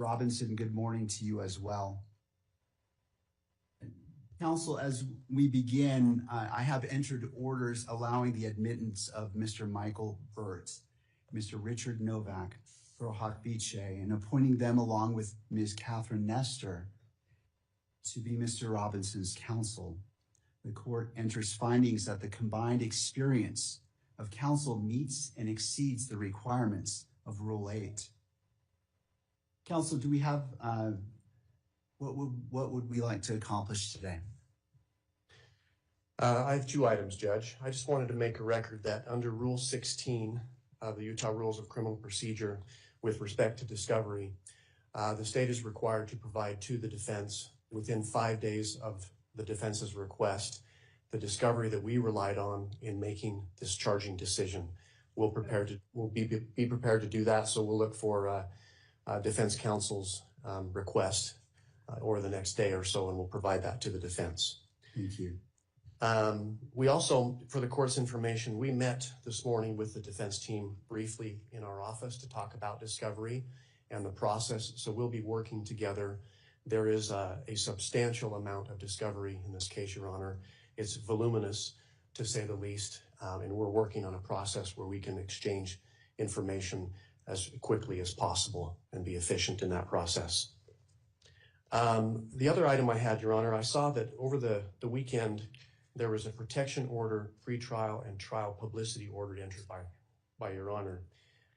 Robinson, good morning to you as well. Counsel, as we begin, I have entered orders allowing the admittance of Mr. Michael Burt, Mr. Richard Novak, Rohak Biche, and appointing them along with Ms. Catherine Nestor to be Mr. Robinson's counsel. The court enters findings that the combined experience of counsel meets and exceeds the requirements of Rule 8. Counsel, do we have, what would we like to accomplish today? I have two items, Judge. I just wanted to make a record that under Rule 16 of the Utah Rules of Criminal Procedure with respect to discovery, the state is required to provide to the defense within 5 days of the defense's request the discovery that we relied on in making this charging decision. We'll be prepared to do that, so we'll look for defense counsel's request or the next day or so, and we'll provide that to the defense. Thank you. We also, for the court's information, we met this morning with the defense team briefly in our office to talk about discovery and the process, so we'll be working together. There is a substantial amount of discovery in this case, Your Honor. It's voluminous, to say the least, and we're working on a process where we can exchange information as quickly as possible and be efficient in that process. The other item I had, Your Honor, I saw that over the weekend, there was a protection order, pretrial and trial publicity order entered by Your Honor.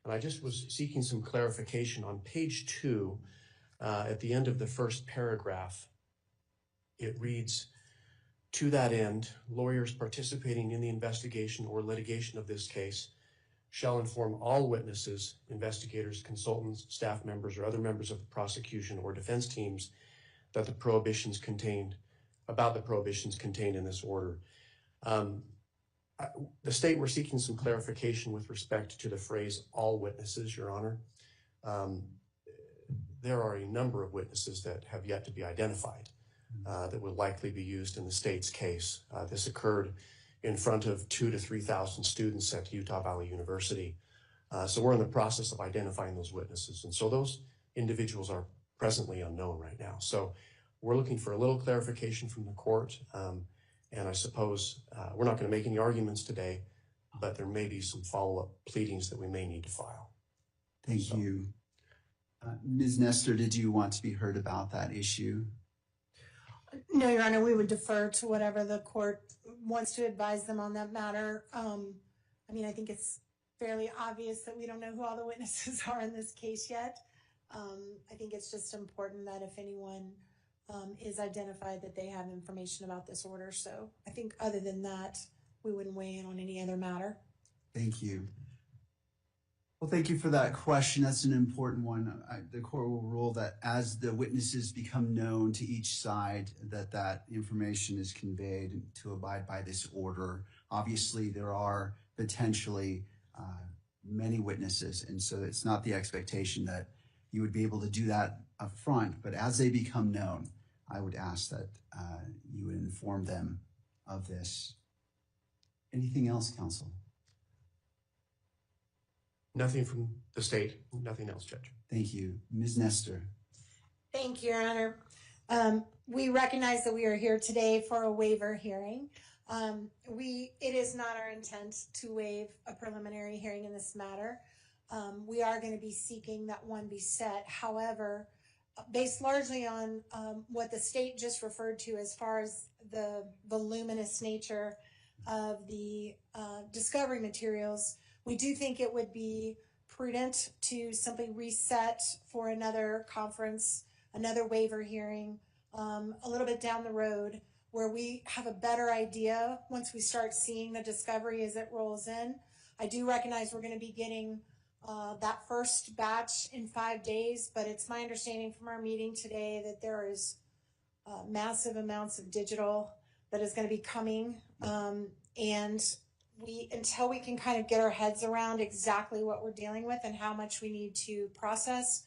And I just was seeking some clarification on page 2, at the end of the first paragraph. It reads, "To that end, lawyers participating in the investigation or litigation of this case shall inform all witnesses, investigators, consultants, staff members, or other members of the prosecution or defense teams that the prohibitions contained in this order." The state were seeking some clarification with respect to the phrase "all witnesses," Your Honor. There are a number of witnesses that have yet to be identified that will likely be used in the state's case. This occurred in front of 2,000 to 3,000 students at Utah Valley University. So we're in the process of identifying those witnesses. And so those individuals are presently unknown right now. So we're looking for a little clarification from the court. And I suppose we're not going to make any arguments today, but there may be some follow-up pleadings that we may need to file. Thank you. Ms. Nestor, did you want to be heard about that issue? No, Your Honor, we would defer to whatever the court wants to advise them on that matter. I mean, I think it's fairly obvious that we don't know who all the witnesses are in this case yet. I think it's just important that if anyone is identified that they have information about this order. So I think other than that, we wouldn't weigh in on any other matter. Thank you. Well, thank you for that question. That's an important one. The court will rule that as the witnesses become known to each side, that information is conveyed to abide by this order. Obviously, there are potentially many witnesses, and so it's not the expectation that you would be able to do that up front, but as they become known, I would ask that you would inform them of this. Anything else, counsel? Nothing from the state, nothing else, Judge. Thank you. Ms. Nestor. Thank you, Your Honor. We recognize that we are here today for a waiver hearing. It is not our intent to waive a preliminary hearing in this matter. We are going to be seeking that one be set. However, based largely on what the state just referred to as far as the voluminous nature of the discovery materials, we do think it would be prudent to simply reset for another conference, another waiver hearing, a little bit down the road, where we have a better idea once we start seeing the discovery as it rolls in. I do recognize we're going to be getting that first batch in 5 days, but it's my understanding from our meeting today that there is massive amounts of digital that is going to be coming, and until we can kind of get our heads around exactly what we're dealing with and how much we need to process,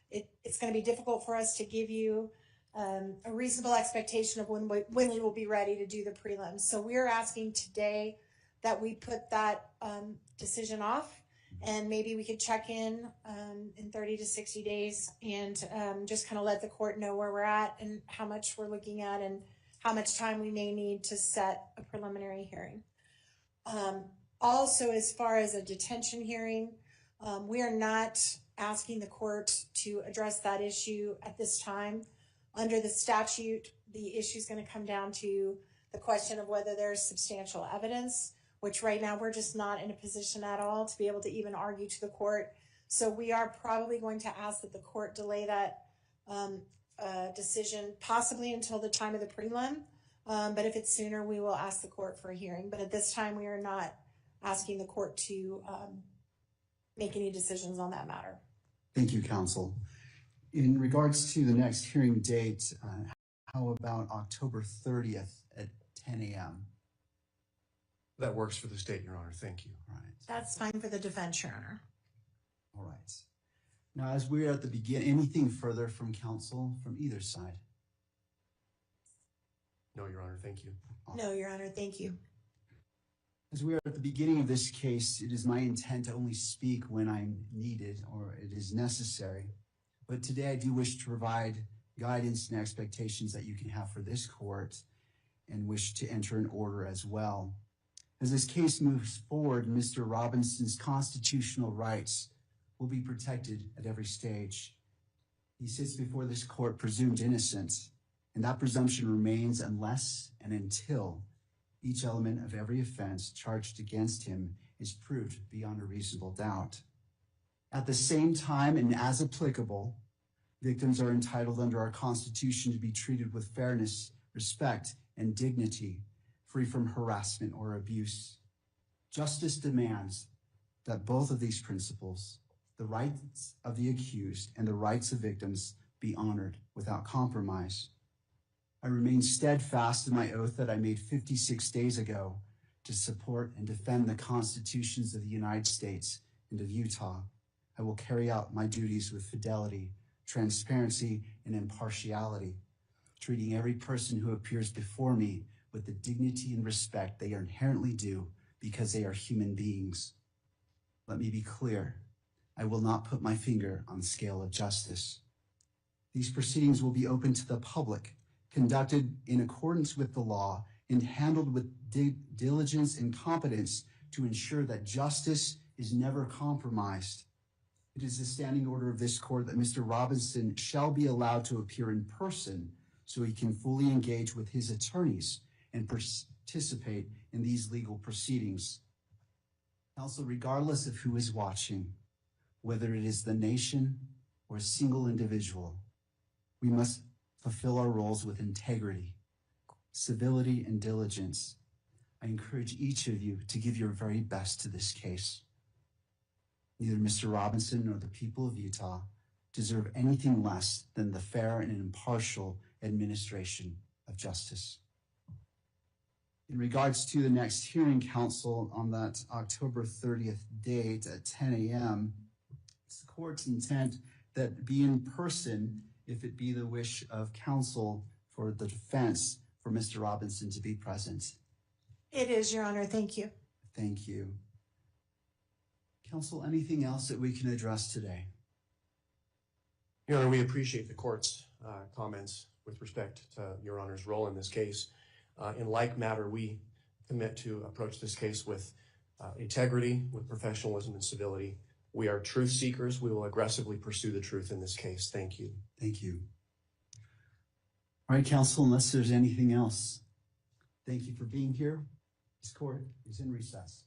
it's going to be difficult for us to give you a reasonable expectation of when we will be ready to do the prelims. So we're asking today that we put that decision off And maybe we could check in 30 to 60 days and just kind of let the court know where we're at and how much we're looking at and how much time we may need to set a preliminary hearing. Also, as far as a detention hearing, we are not asking the court to address that issue at this time. Under the statute, the issue is going to come down to the question of whether there's substantial evidence, which right now we're just not in a position at all to be able to even argue to the court. So we are probably going to ask that the court delay that decision possibly until the time of the prelim. But if it's sooner, we will ask the court for a hearing. But at this time, we are not asking the court to make any decisions on that matter. Thank you, counsel. In regards to the next hearing date, how about October 30th at 10 a.m.? That works for the state, Your Honor. Thank you. All right. That's fine for the defense, Your Honor. All right. Now, as we're at the beginning, anything further from counsel from either side? No, Your Honor. Thank you. No, Your Honor. Thank you. As we are at the beginning of this case, it is my intent to only speak when I'm needed or it is necessary. But today I do wish to provide guidance and expectations that you can have for this court and wish to enter an order as well. As this case moves forward, Mr. Robinson's constitutional rights will be protected at every stage. He sits before this court presumed innocent, and that presumption remains unless and until each element of every offense charged against him is proved beyond a reasonable doubt. At the same time, and as applicable, victims are entitled under our Constitution to be treated with fairness, respect, and dignity, free from harassment or abuse. Justice demands that both of these principles, the rights of the accused and the rights of victims, be honored without compromise. I remain steadfast in my oath that I made 56 days ago to support and defend the constitutions of the United States and of Utah. I will carry out my duties with fidelity, transparency, and impartiality, treating every person who appears before me with the dignity and respect they are inherently due because they are human beings. Let me be clear. I will not put my finger on the scale of justice. These proceedings will be open to the public, conducted in accordance with the law, and handled with diligence and competence to ensure that justice is never compromised. It is the standing order of this court that Mr. Robinson shall be allowed to appear in person so he can fully engage with his attorneys and participate in these legal proceedings. Also, regardless of who is watching, whether it is the nation or a single individual, we must fulfill our roles with integrity, civility, and diligence. I encourage each of you to give your very best to this case. Neither Mr. Robinson nor the people of Utah deserve anything less than the fair and impartial administration of justice. In regards to the next hearing, counsel, on that October 30th date at 10 a.m., it's the court's intent that be in person if it be the wish of counsel for the defense for Mr. Robinson to be present. It is, Your Honor. Thank you. Thank you. Counsel, anything else that we can address today? Your Honor, we appreciate the court's comments with respect to Your Honor's role in this case. In like matter, we commit to approach this case with integrity, with professionalism and civility. We are truth seekers. We will aggressively pursue the truth in this case. Thank you. Thank you. All right, counsel, unless there's anything else, thank you for being here. This court is in recess.